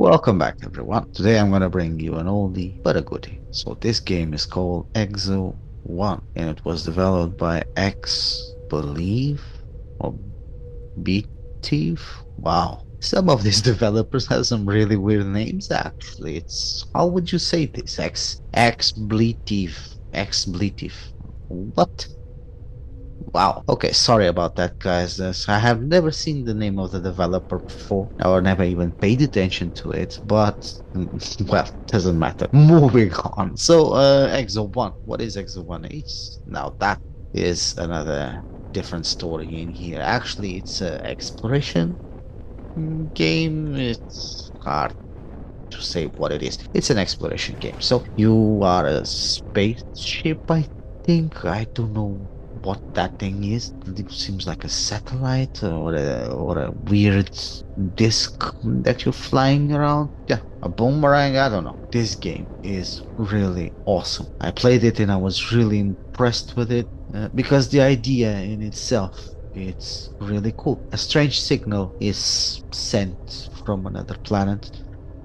Welcome back everyone. Today I'm gonna bring you an oldie but a goodie. So this game is called Exo One and it was developed by Exbleative or Beative. Wow. Some of these developers have some really weird names actually. It's how would you say this? Exbleative. Exbleative. What? Wow. Okay, sorry about that, guys. I have never seen the name of the developer before, or never even paid attention to it, but well, doesn't matter. Moving on. So, Exo One. What is Exo One? It's now that is another different story in here. Actually, it's a exploration game. It's hard to say what it is. It's an exploration game. So you are a spaceship, I think. I don't know what that thing is. It seems like a satellite or a weird disc that you're flying around. Yeah, a boomerang. I don't know. This game is really awesome. I played it and I was really impressed with it because the idea in itself. It's really cool. A strange signal is sent from another planet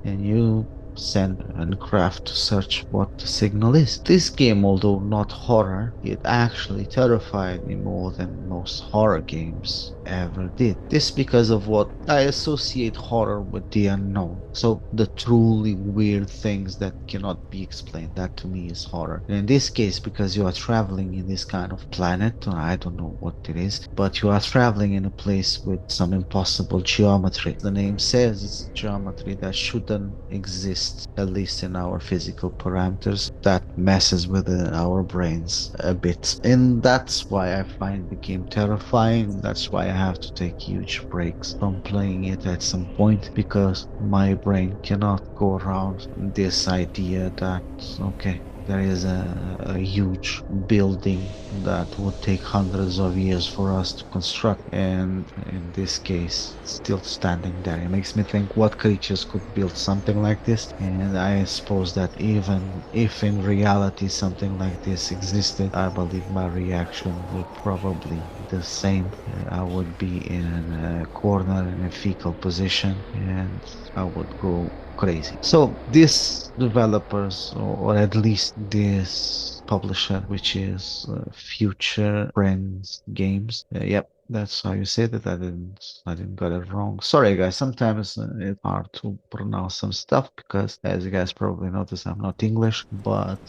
and you send a craft to search what the signal is. This game, although not horror, it actually terrified me more than most horror games ever did. This because of what I associate horror with the unknown. So the truly weird things that cannot be explained, that to me is horror. And in this case, because you are traveling in this kind of planet, or I don't know what it is, but you are traveling in a place with some impossible geometry. The name says it's geometry that shouldn't exist, at least in our physical parameters. That messes with our brains a bit. And that's why I find the game terrifying. That's why I have to take huge breaks from playing it at some point, because my brain cannot go around this idea that, okay, there is a huge building that would take hundreds of years for us to construct, and in this case, it's still standing there. It makes me think what creatures could build something like this, and I suppose that even if in reality something like this existed, I believe my reaction would probably be the same. I would be in a corner in a fetal position, and I would go crazy. So these developers, or at least this publisher, which is Future Friends Games, yep, that's how you say that. I didn't get it wrong. Sorry, guys. Sometimes it's hard to pronounce some stuff because, as you guys probably notice, I'm not English, but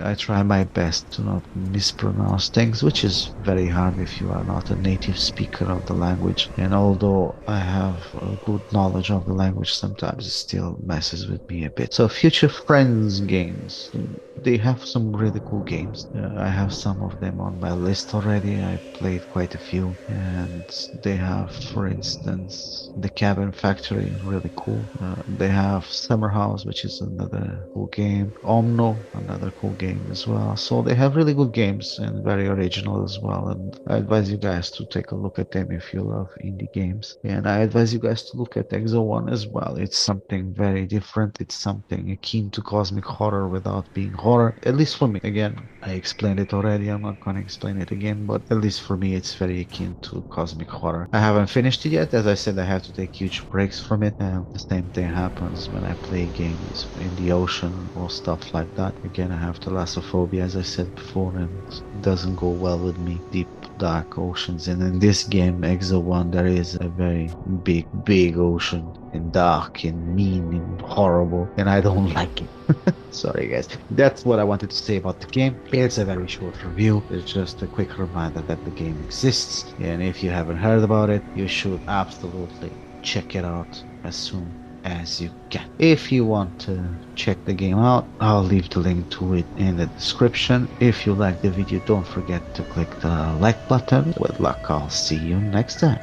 I try my best to not mispronounce things, which is very hard if you are not a native speaker of the language. And although I have a good knowledge of the language, sometimes it still messes with me a bit. So, Future Friends Games, they have some really cool games. I have some of them on my list already. I played quite a few, and they have, for instance, The Cabin Factory, really cool. They have Summer House, which is another cool game. Omno, another cool game as well. So they have really good games and very original as well. And I advise you guys to take a look at them if you love indie games. And I advise you guys to look at Exo One as well. It's something very different. It's something akin to cosmic horror without being horror, at least for me. Again, I explained it already. I'm not gonna explain it again, but at least for me, it's very akin to cosmic horror. I haven't finished it yet. As I said, I have to take huge breaks from it. The same thing happens when I play games in the ocean or stuff like that. Again, I have thalassophobia, as I said before, and it doesn't go well with me. Deep, dark oceans. And in this game, Exo One, there is a very big ocean, and dark and mean and horrible, and I don't like it. Sorry, guys. That's what I wanted to say about the game. It's a very short review. It's just a quick reminder that the game exists, and if you haven't heard about it, you should absolutely check it out as soon as you can. If you want to check the game out, I'll leave the link to it in the description. If you like the video, don't forget to click the like button. With luck, I'll see you next time.